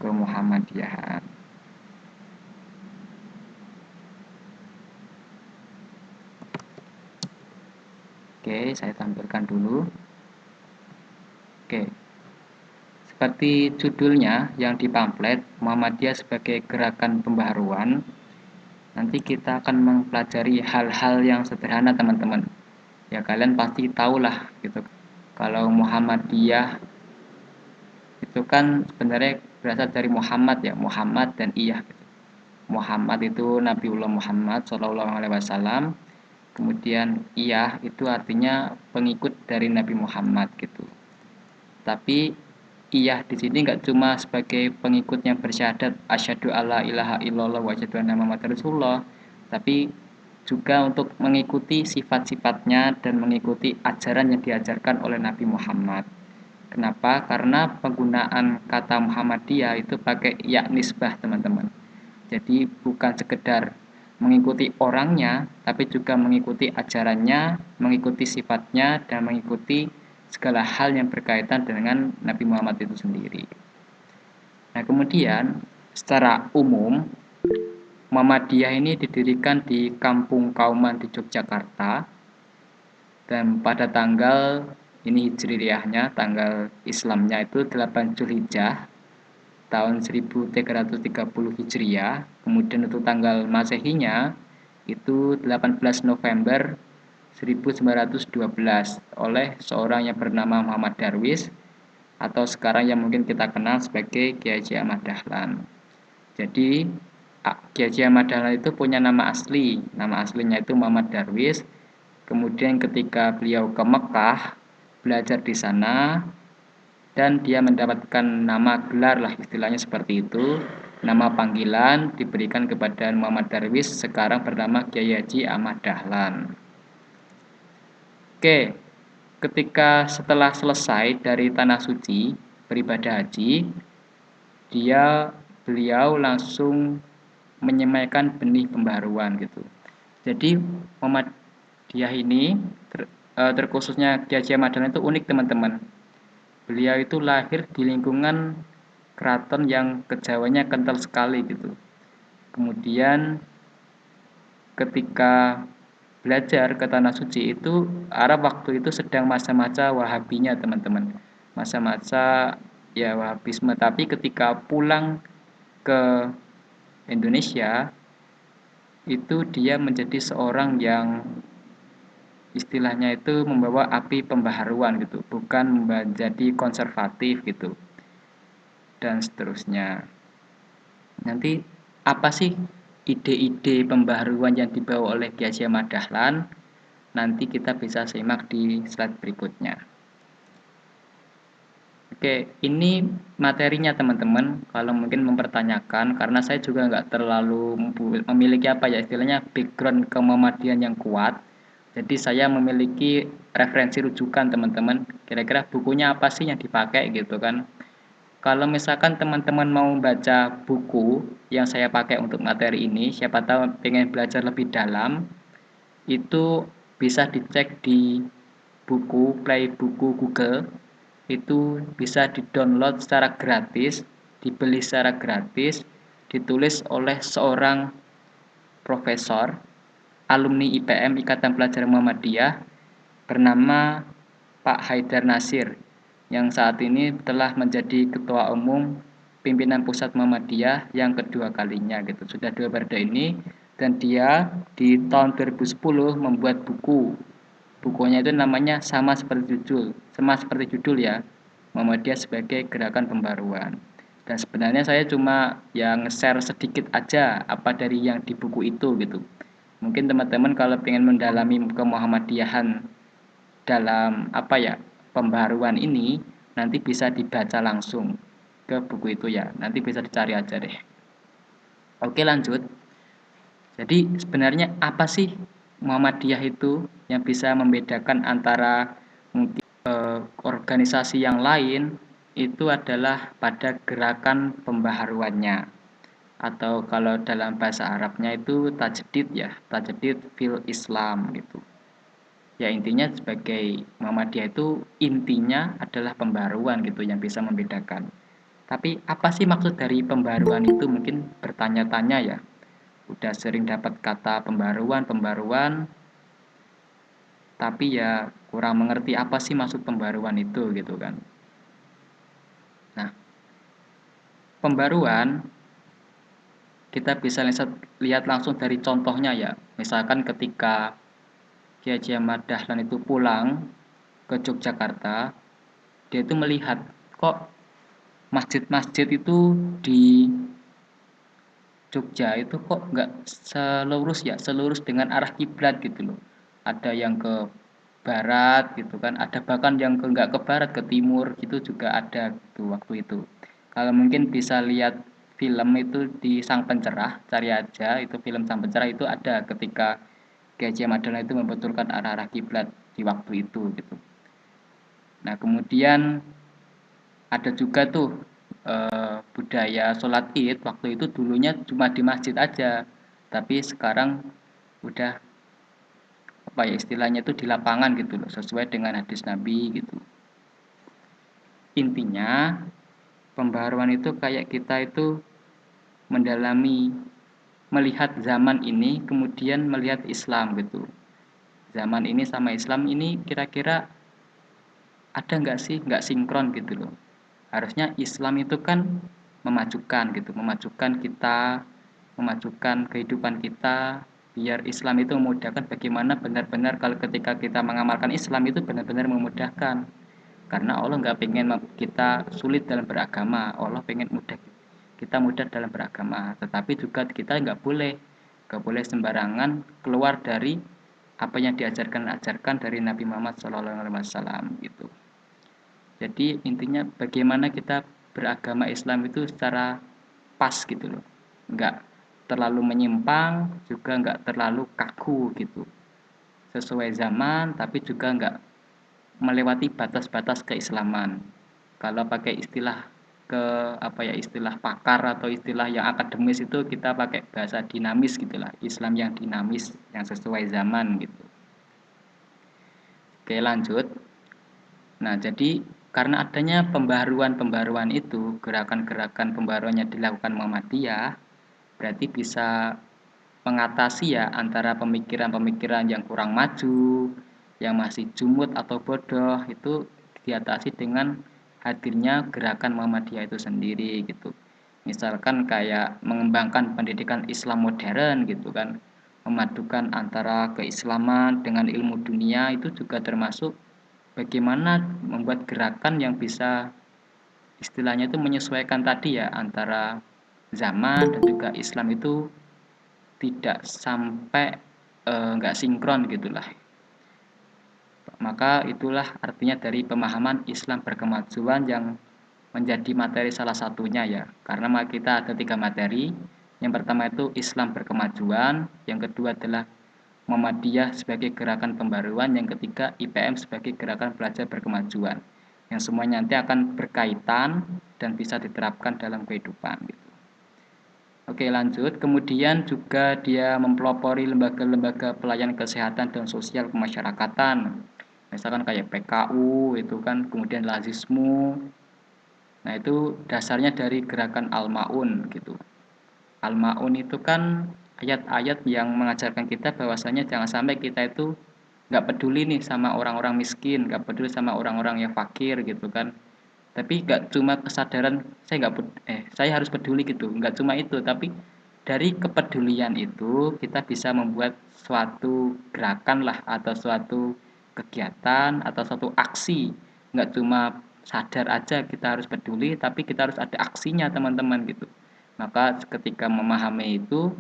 kemuhammadiyahan. Oke, saya tampilkan dulu. Oke, seperti judulnya yang di pamflet, Muhammadiyah sebagai gerakan pembaharuan, nanti kita akan mempelajari hal-hal yang sederhana teman-teman. Ya kalian pasti tahulah gitu. Kalau Muhammadiyah itu kan sebenarnya berasal dari Muhammad ya, Muhammad dan Iyah. Gitu. Muhammad itu Nabiullah Muhammad Shallallahu Alaihi Wasallam. Kemudian Iyah itu artinya pengikut dari Nabi Muhammad gitu. Tapi Iyah di sini nggak cuma sebagai pengikut yang bersyahadat asyhadu alla ilaha illallah wa asyhadu anna muhammadar rasulullah, tapi juga untuk mengikuti sifat-sifatnya dan mengikuti ajaran yang diajarkan oleh Nabi Muhammad. Kenapa? Karena penggunaan kata Muhammadiyah itu pakai ya nisbah teman-teman. Jadi bukan sekedar mengikuti orangnya, tapi juga mengikuti ajarannya, mengikuti sifatnya, dan mengikuti segala hal yang berkaitan dengan Nabi Muhammad itu sendiri. Nah kemudian secara umum Muhammadiyah ini didirikan di Kampung Kauman di Yogyakarta dan pada tanggal ini hijriyahnya, tanggal Islamnya itu 8 Zulhijjah tahun 1330 Hijriah, kemudian untuk tanggal Masehinya itu 18 November 1912 oleh seorang yang bernama Muhammad Darwis atau sekarang yang mungkin kita kenal sebagai Kiai Haji Ahmad Dahlan. Jadi Kiai Haji Ahmad Dahlan itu punya nama asli. Nama aslinya itu Muhammad Darwis. Kemudian ketika beliau ke Mekah belajar di sana dan dia mendapatkan nama gelar lah istilahnya seperti itu. Nama panggilan diberikan kepada Muhammad Darwis sekarang bernama Kiai Haji Ahmad Dahlan. Oke, ketika setelah selesai dari tanah suci beribadah haji, beliau langsung menyemaikan benih pembaharuan gitu. Jadi Muhammadiyah ini terkhususnya Kiai Haji Ahmad Dahlan itu unik teman-teman. Beliau itu lahir di lingkungan keraton yang kejawanya kental sekali gitu. Kemudian ketika belajar ke tanah suci itu Arab waktu itu sedang masa-masa Wahabinya teman-teman, masa-masa ya Wahabisme. Tapi ketika pulang ke Indonesia itu dia menjadi seorang yang istilahnya itu membawa api pembaharuan gitu, bukan menjadi konservatif gitu dan seterusnya. Nanti apa sih ide-ide pembaharuan yang dibawa oleh Kiai Haji Ahmad Dahlan? Nanti kita bisa simak di slide berikutnya. Oke, ini materinya teman-teman. Kalau mungkin mempertanyakan, karena saya juga nggak terlalu memiliki apa ya istilahnya background kemuhammadian yang kuat. Jadi saya memiliki referensi rujukan teman-teman. Kira-kira bukunya apa sih yang dipakai gitu kan? Kalau misalkan teman-teman mau baca buku yang saya pakai untuk materi ini, siapa tahu pengen belajar lebih dalam, itu bisa dicek di buku Play Buku Google. Itu bisa di-download secara gratis, dibeli secara gratis, ditulis oleh seorang profesor alumni IPM Ikatan Pelajar Muhammadiyah bernama Pak Haidar Nasir yang saat ini telah menjadi ketua umum pimpinan pusat Muhammadiyah yang kedua kalinya gitu. Sudah 2 periode ini dan dia di tahun 2010 membuat buku. Bukunya itu namanya sama seperti judul ya. Muhammadiyah sebagai gerakan pembaruan. Dan sebenarnya saya cuma yang share sedikit aja apa dari yang di buku itu gitu. Mungkin teman-teman kalau ingin mendalami kemuhammadiyahan dalam apa ya pembaruan ini nanti bisa dibaca langsung ke buku itu ya. Nanti bisa dicari aja deh. Oke lanjut. Jadi sebenarnya apa sih Muhammadiyah itu yang bisa membedakan antara organisasi yang lain itu adalah pada gerakan pembaharuannya atau kalau dalam bahasa Arabnya itu tajdid ya, tajdid fil Islam gitu. Ya intinya sebagai Muhammadiyah itu intinya adalah pembaharuan gitu yang bisa membedakan. Tapi apa sih maksud dari pembaruan itu? Mungkin bertanya-tanya ya. Udah sering dapat kata pembaruan, tapi ya kurang mengerti apa sih maksud pembaruan itu gitu kan. Nah, pembaruan kita bisa lihat langsung dari contohnya ya. Misalkan ketika Ki Haji Ahmad Dahlan itu pulang ke Yogyakarta, dia itu melihat kok masjid-masjid itu di Jogja itu kok nggak selurus ya, selurus dengan arah kiblat gitu loh. Ada yang ke barat gitu kan, ada bahkan yang nggak ke barat, ke timur gitu juga ada tuh waktu itu. Kalau mungkin bisa lihat film itu di Sang Pencerah, cari aja itu film Sang Pencerah itu ada ketika Gajah Madonna itu membetulkan arah-arah kiblat di waktu itu gitu. Nah, kemudian ada juga tuh budaya sholat id waktu itu dulunya cuma di masjid aja, tapi sekarang udah apa ya istilahnya itu di lapangan gitu loh, sesuai dengan hadis Nabi gitu. Intinya pembaharuan itu kayak kita itu mendalami, melihat zaman ini kemudian melihat Islam gitu. Zaman ini sama Islam ini kira-kira ada nggak sih nggak sinkron gitu loh. Harusnya Islam itu kan memajukan gitu, memajukan kita, memajukan kehidupan kita, biar Islam itu memudahkan bagaimana benar-benar kalau ketika kita mengamalkan Islam itu benar-benar memudahkan. Karena Allah nggak pengen kita sulit dalam beragama, Allah pengen mudah kita mudah dalam beragama. Tetapi juga kita nggak boleh sembarangan keluar dari apa yang diajarkan dari Nabi Muhammad SAW gitu. Jadi intinya bagaimana kita beragama Islam itu secara pas gitu loh. Nggak terlalu menyimpang, juga nggak terlalu kaku gitu. Sesuai zaman, tapi juga nggak melewati batas-batas keislaman. Kalau pakai istilah ke apa ya istilah pakar atau istilah yang akademis itu kita pakai bahasa dinamis gitulah, Islam yang dinamis, yang sesuai zaman gitu. Oke, lanjut. Nah, jadi karena adanya pembaharuan-pembaharuan itu, gerakan-gerakan pembaharuan yang dilakukan Muhammadiyah, berarti bisa mengatasi ya antara pemikiran-pemikiran yang kurang maju, yang masih jumut atau bodoh, itu diatasi dengan hadirnya gerakan Muhammadiyah itu sendiri gitu. Misalkan kayak mengembangkan pendidikan Islam modern gitu kan, memadukan antara keislaman dengan ilmu dunia itu juga termasuk bagaimana membuat gerakan yang bisa istilahnya itu menyesuaikan tadi ya antara zaman dan juga Islam itu tidak sampai nggak sinkron gitulah. Maka itulah artinya dari pemahaman Islam berkemajuan yang menjadi materi salah satunya ya. Karena kita ada 3 materi. Yang pertama itu Islam berkemajuan, yang kedua adalah Muhammadiyah sebagai gerakan pembaruan, yang ketiga IPM sebagai gerakan belajar berkemajuan. Yang semuanya nanti akan berkaitan dan bisa diterapkan dalam kehidupan gitu. Oke, lanjut. Kemudian juga dia mempelopori lembaga-lembaga pelayanan kesehatan dan sosial kemasyarakatan. Misalkan kayak PKU itu kan, kemudian Lazismu. Nah, itu dasarnya dari gerakan Al-Maun gitu. Al-Maun itu kan ayat-ayat yang mengajarkan kita bahwasanya jangan sampai kita itu nggak peduli nih sama orang-orang miskin, nggak peduli sama orang-orang yang fakir gitu kan. Tapi nggak cuma kesadaran saya harus peduli gitu, nggak cuma itu, tapi dari kepedulian itu kita bisa membuat suatu gerakan lah atau suatu kegiatan atau suatu aksi, nggak cuma sadar aja kita harus peduli, tapi kita harus ada aksinya teman-teman gitu. Maka ketika memahami itu,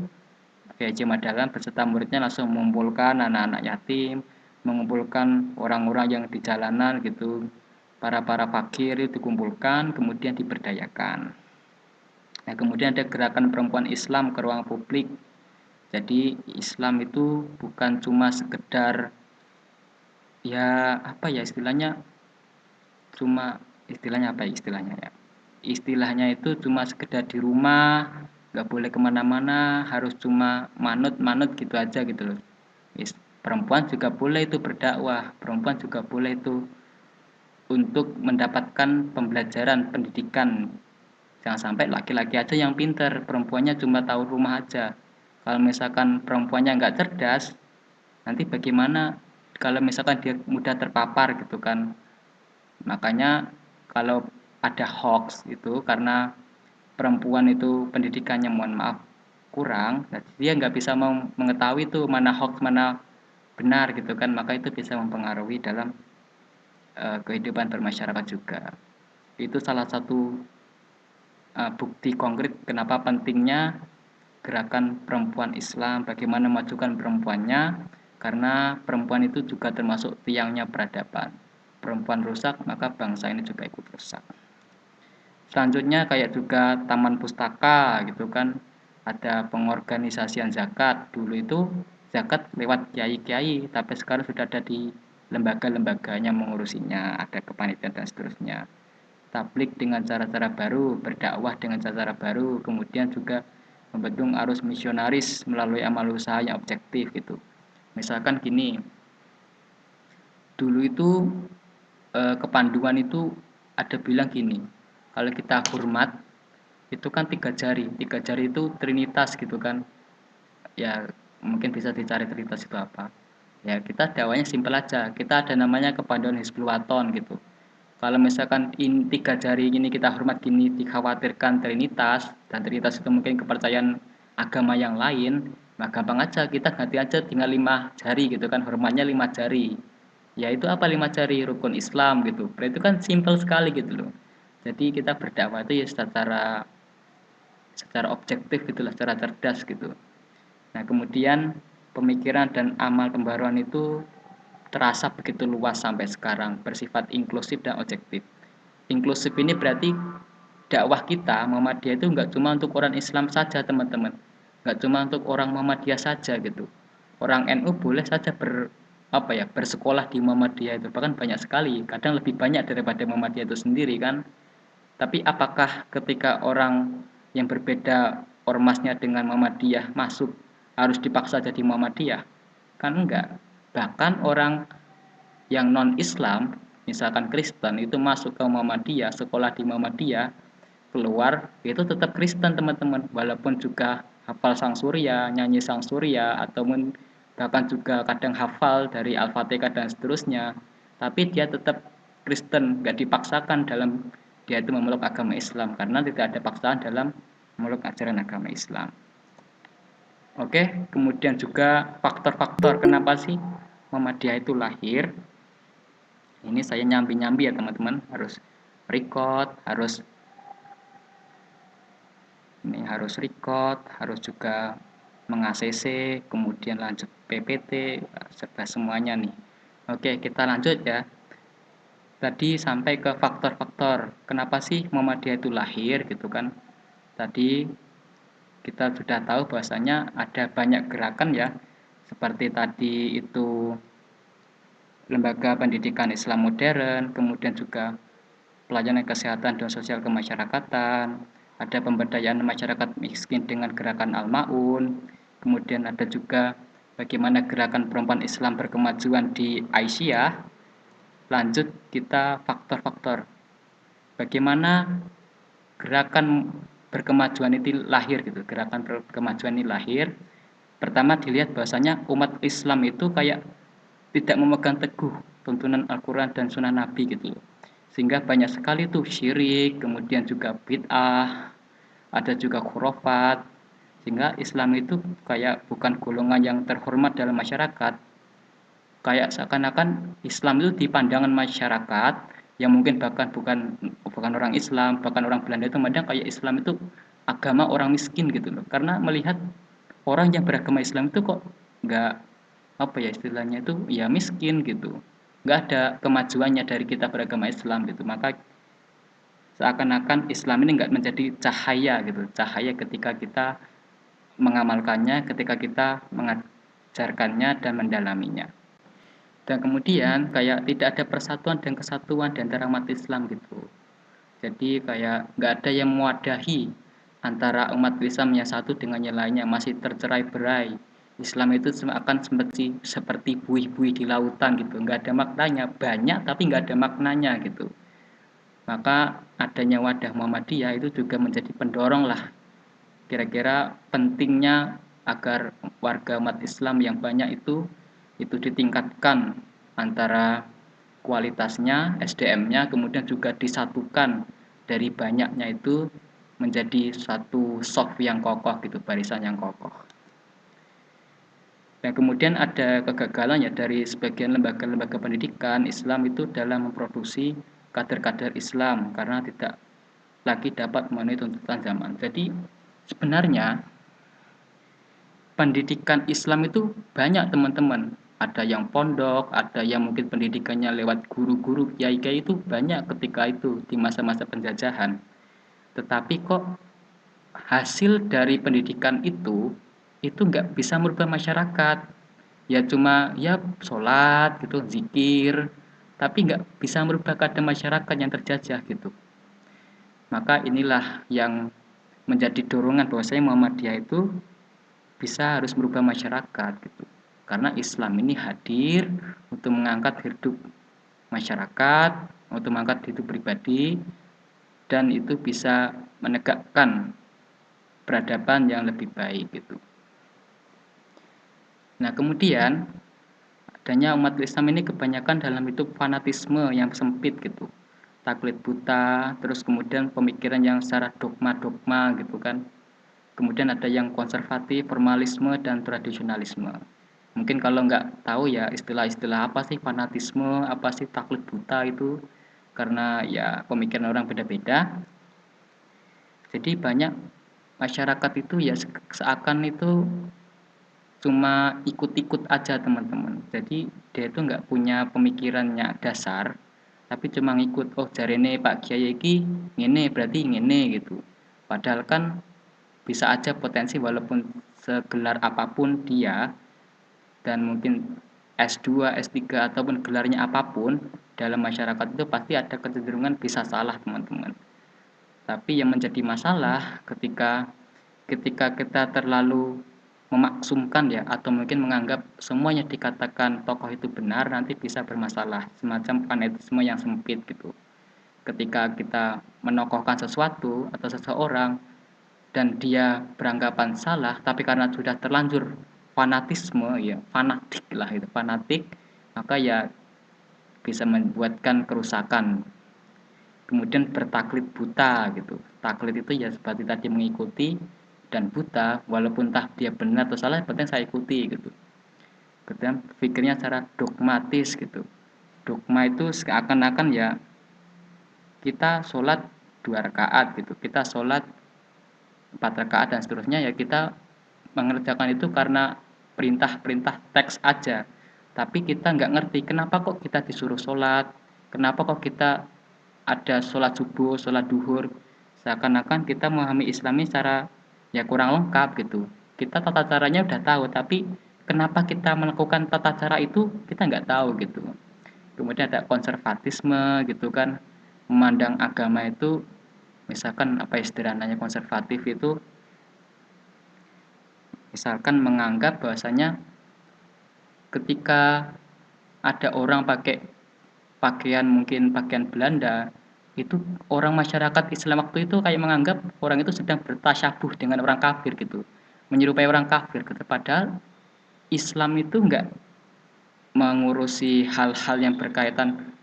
PJ Madalan beserta muridnya langsung mengumpulkan anak-anak yatim, mengumpulkan orang-orang yang di jalanan gitu, para fakir itu dikumpulkan, kemudian diberdayakan. Nah, kemudian ada gerakan perempuan Islam ke ruang publik. Jadi Islam itu bukan cuma sekedar ya apa ya istilahnya, cuma istilahnya apa ya istilahnya ya. Istilahnya itu cuma sekedar di rumah, nggak boleh kemana-mana, harus cuma manut-manut gitu aja gitu loh. Perempuan juga boleh itu berdakwah, perempuan juga boleh itu untuk mendapatkan pembelajaran pendidikan Jangan sampai laki-laki aja yang pinter, perempuannya cuma tahu rumah aja. Kalau misalkan perempuannya nggak cerdas, nanti bagaimana kalau misalkan dia mudah terpapar gitu kan. Makanya kalau ada hoax itu karena perempuan itu pendidikannya mohon maaf kurang, jadi dia nggak bisa mengetahui tuh mana hoax mana benar gitu kan, maka itu bisa mempengaruhi dalam kehidupan bermasyarakat juga. Itu salah satu bukti konkret kenapa pentingnya gerakan perempuan Islam, bagaimana memajukan perempuannya, karena perempuan itu juga termasuk tiangnya peradaban. Perempuan rusak, maka bangsa ini juga ikut rusak. Selanjutnya kayak juga taman pustaka gitu kan, ada pengorganisasian zakat. Dulu itu zakat lewat kiai-kiai, tapi sekarang sudah ada di lembaga-lembaganya mengurusinya, ada kepanitiaan dan seterusnya. Tablik dengan cara-cara baru, berdakwah dengan cara-cara baru, kemudian juga membendung arus misionaris melalui amal usaha yang objektif gitu. Misalkan gini, dulu itu kepanduan itu ada bilang gini, kalau kita hormat itu kan tiga jari itu trinitas gitu kan, ya mungkin bisa dicari trinitas itu apa. Ya kita dakwanya simpel aja, kita ada namanya kepanduan Hizbul Waton gitu. Kalau misalkan tiga jari ini kita hormat gini dikhawatirkan trinitas, dan trinitas itu mungkin kepercayaan agama yang lain, nah gampang aja kita ganti aja tinggal 5 jari gitu kan, hormatnya 5 jari. Ya itu apa 5 jari? Rukun Islam gitu. Berarti itu kan simpel sekali gitu loh. Jadi kita berdakwah itu ya secara objektif gitulah, secara cerdas gitu. Nah, kemudian pemikiran dan amal pembaruan itu terasa begitu luas sampai sekarang, bersifat inklusif dan objektif. Inklusif ini berarti dakwah kita Muhammadiyah itu nggak cuma untuk orang Islam saja, teman-teman. Nggak cuma untuk orang Muhammadiyah saja gitu. Orang NU boleh saja bersekolah di Muhammadiyah itu, bahkan banyak sekali, kadang lebih banyak daripada Muhammadiyah itu sendiri kan. Tapi apakah ketika orang yang berbeda ormasnya dengan Muhammadiyah masuk harus dipaksa jadi Muhammadiyah? Kan enggak. Bahkan orang yang non-Islam, misalkan Kristen itu masuk ke Muhammadiyah, sekolah di Muhammadiyah, keluar itu tetap Kristen teman-teman, walaupun juga hafal Sang Surya, nyanyi Sang Surya, ataupun bahkan juga kadang hafal dari Al-Fatihah dan seterusnya, tapi dia tetap Kristen, nggak dipaksakan dalam dia itu memeluk agama Islam, karena tidak ada paksaan dalam memeluk ajaran agama Islam. Oke, kemudian juga faktor-faktor kenapa sih Muhammadiyah itu lahir. Ini saya nyambi-nyambi ya teman-teman, harus record, harus juga meng-ACC, kemudian lanjut PPT, serta semuanya nih. Oke, kita lanjut ya. Tadi sampai ke faktor-faktor kenapa sih Muhammadiyah itu lahir gitu kan. Tadi kita sudah tahu bahwasanya ada banyak gerakan ya, seperti tadi itu lembaga pendidikan Islam modern, kemudian juga pelayanan kesehatan dan sosial kemasyarakatan, ada pemberdayaan masyarakat miskin dengan gerakan Al-Maun, kemudian ada juga bagaimana gerakan perempuan Islam berkemajuan di Aisyah. Lanjut kita faktor-faktor. Bagaimana gerakan berkemajuan itu lahir gitu. Gerakan berkemajuan ini lahir. Pertama dilihat bahwasanya umat Islam itu kayak tidak memegang teguh tuntunan Al-Quran dan Sunnah Nabi gitu loh. Sehingga banyak sekali tuh syirik, kemudian juga bid'ah, ada juga khurafat. Sehingga Islam itu kayak bukan golongan yang terhormat dalam masyarakat. Kayak seakan-akan Islam itu di pandangan masyarakat yang mungkin bahkan bukan bukan orang Islam, bahkan orang Belanda itu memandang kayak Islam itu agama orang miskin gitu loh. Karena melihat orang yang beragama Islam itu kok nggak istilahnya itu ya miskin gitu, nggak ada kemajuannya dari kita beragama Islam gitu. Maka seakan-akan Islam ini nggak menjadi cahaya gitu, cahaya ketika kita mengamalkannya, ketika kita mengajarkannya dan mendalaminya. Dan kemudian kayak tidak ada persatuan dan kesatuan di antara umat Islam gitu. Jadi kayak nggak ada yang mewadahi antara umat Islam yang satu dengan yang lainnya, masih tercerai-berai. Islam itu akan seperti buih-buih di lautan gitu, nggak ada maknanya, banyak tapi nggak ada maknanya gitu. Maka adanya wadah Muhammadiyah itu juga menjadi pendorong lah kira-kira pentingnya agar warga umat Islam yang banyak itu ditingkatkan antara kualitasnya, SDM-nya, kemudian juga disatukan dari banyaknya itu menjadi satu saf yang kokoh gitu, barisan yang kokoh. Dan kemudian ada kegagalan ya dari sebagian lembaga-lembaga pendidikan Islam itu dalam memproduksi kader-kader Islam karena tidak lagi dapat memenuhi tuntutan zaman. Jadi sebenarnya pendidikan Islam itu banyak teman-teman. Ada yang pondok, ada yang mungkin pendidikannya lewat guru-guru, kiai-kiai itu banyak ketika itu di masa-masa penjajahan. Tetapi kok hasil dari pendidikan itu nggak bisa merubah masyarakat. Ya cuma ya sholat gitu, zikir, tapi nggak bisa merubah keadaan masyarakat yang terjajah gitu. Maka inilah yang menjadi dorongan bahwasanya Muhammadiyah itu bisa harus merubah masyarakat gitu. Karena Islam ini hadir untuk mengangkat hidup masyarakat, untuk mengangkat hidup pribadi, dan itu bisa menegakkan peradaban yang lebih baik gitu. Nah kemudian adanya umat Islam ini kebanyakan dalam hidup fanatisme yang sempit gitu, taklid buta, terus kemudian pemikiran yang secara dogma-dogma gitu kan. Kemudian ada yang konservatif, formalisme, dan tradisionalisme. Mungkin kalau nggak tahu ya istilah-istilah apa sih fanatisme, apa sih taklid buta itu, karena ya pemikiran orang beda-beda. Jadi banyak masyarakat itu ya seakan itu cuma ikut-ikut aja teman-teman. Jadi dia itu nggak punya pemikirannya dasar, tapi cuma ngikut, oh jarene Pak Kiai iki ngene berarti ngene gitu. Padahal kan bisa aja potensi walaupun segelar apapun dia dan mungkin S2, S3 ataupun gelarnya apapun dalam masyarakat itu pasti ada kecenderungan bisa salah teman-teman. Tapi yang menjadi masalah ketika kita terlalu memaksumkan ya atau mungkin menganggap semuanya dikatakan tokoh itu benar nanti bisa bermasalah semacam fanatisme yang sempit gitu. Ketika kita menokohkan sesuatu atau seseorang dan dia beranggapan salah tapi karena sudah terlanjur fanatisme ya fanatik lah itu fanatik maka ya bisa membuatkan kerusakan kemudian bertaklid buta gitu taklid itu ya seperti tadi mengikuti dan buta walaupun entah dia benar atau salah penting saya ikuti gitu kemudian pikirnya secara dogmatis gitu dogma itu seakan-akan ya kita sholat 2 rakaat gitu kita sholat 4 rakaat dan seterusnya ya kita mengerjakan itu karena perintah-perintah teks aja tapi kita nggak ngerti kenapa kok kita disuruh sholat kenapa kok kita ada sholat subuh, sholat duhur seakan-akan kita memahami Islam ini secara ya kurang lengkap gitu kita tata caranya udah tahu tapi kenapa kita melakukan tata cara itu kita nggak tahu gitu kemudian ada konservatisme gitu kan memandang agama itu misalkan apa istilahnya konservatif itu misalkan menganggap bahwasanya ketika ada orang pakai pakaian mungkin pakaian Belanda itu orang masyarakat Islam waktu itu kayak menganggap orang itu sedang bertasyabuh dengan orang kafir gitu menyerupai orang kafir gitu. Padahal Islam itu enggak mengurusi hal-hal yang berkaitan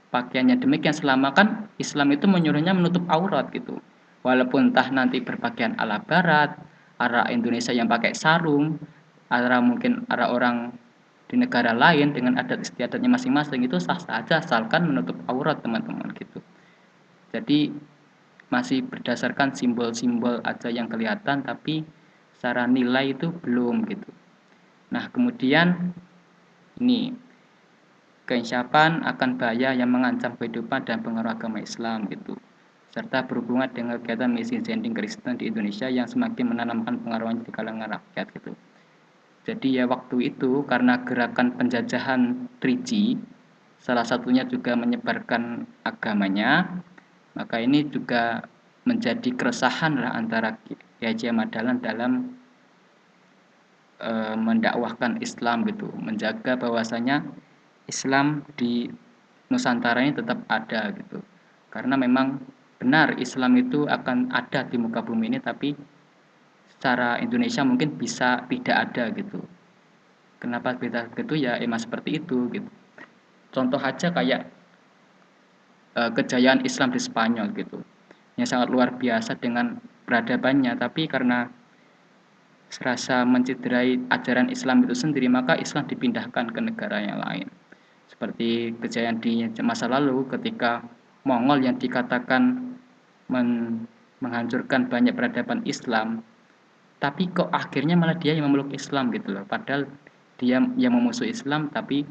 pakaiannya demikian selama kan Islam itu menyuruhnya menutup aurat gitu walaupun entah nanti berpakaian ala barat arah Indonesia yang pakai sarung arah mungkin arah orang di negara lain dengan adat istiadatnya masing-masing itu sah-sah aja asalkan menutup aurat teman-teman gitu jadi masih berdasarkan simbol-simbol aja yang kelihatan tapi secara nilai itu belum gitu nah kemudian ini keinsyapan akan bahaya yang mengancam kehidupan dan pengaruh agama Islam gitu serta berhubungan dengan kegiatan misi sending Kristen di Indonesia yang semakin menanamkan pengaruhnya di kalangan rakyat gitu. Jadi ya waktu itu karena gerakan penjajahan 3G salah satunya juga menyebarkan agamanya, maka ini juga menjadi keresahan lah antara Kiai Haji Ahmad Dahlan dalam mendakwahkan Islam gitu, menjaga bahwasanya Islam di Nusantara ini tetap ada gitu. Karena memang benar Islam itu akan ada di muka bumi ini, tapi secara Indonesia mungkin bisa tidak ada gitu. Kenapa bisa gitu ya emang seperti itu gitu. Contoh aja kayak kejayaan Islam di Spanyol gitu, yang sangat luar biasa dengan peradabannya, tapi karena serasa mencederai ajaran Islam itu sendiri, maka Islam dipindahkan ke negara yang lain. Seperti kejayaan di masa lalu ketika Mongol yang dikatakan menghancurkan banyak peradaban Islam, tapi kok akhirnya malah dia yang memeluk Islam gitu loh. Padahal dia yang memusuhi Islam tapi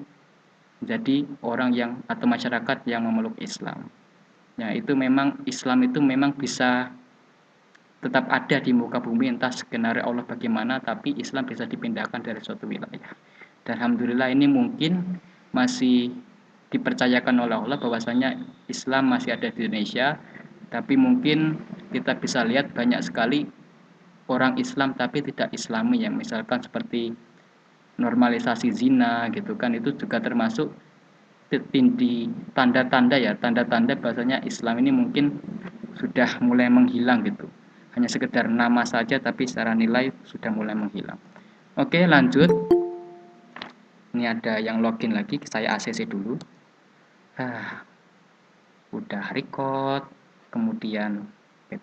menjadi orang yang atau masyarakat yang memeluk Islam. Ya, itu memang Islam itu memang bisa tetap ada di muka bumi, entah skenario Allah bagaimana, tapi Islam bisa dipindahkan dari suatu wilayah. Dan alhamdulillah ini mungkin masih dipercayakan oleh Allah bahwasanya Islam masih ada di Indonesia, tapi mungkin kita bisa lihat banyak sekali orang Islam tapi tidak Islami, ya misalkan seperti normalisasi zina gitu kan, itu juga termasuk di tanda-tanda, ya tanda-tanda bahwasanya Islam ini mungkin sudah mulai menghilang gitu, hanya sekedar nama saja tapi secara nilai sudah mulai menghilang. Oke, lanjut. Ini ada yang login lagi, saya ACC dulu. Udah record, kemudian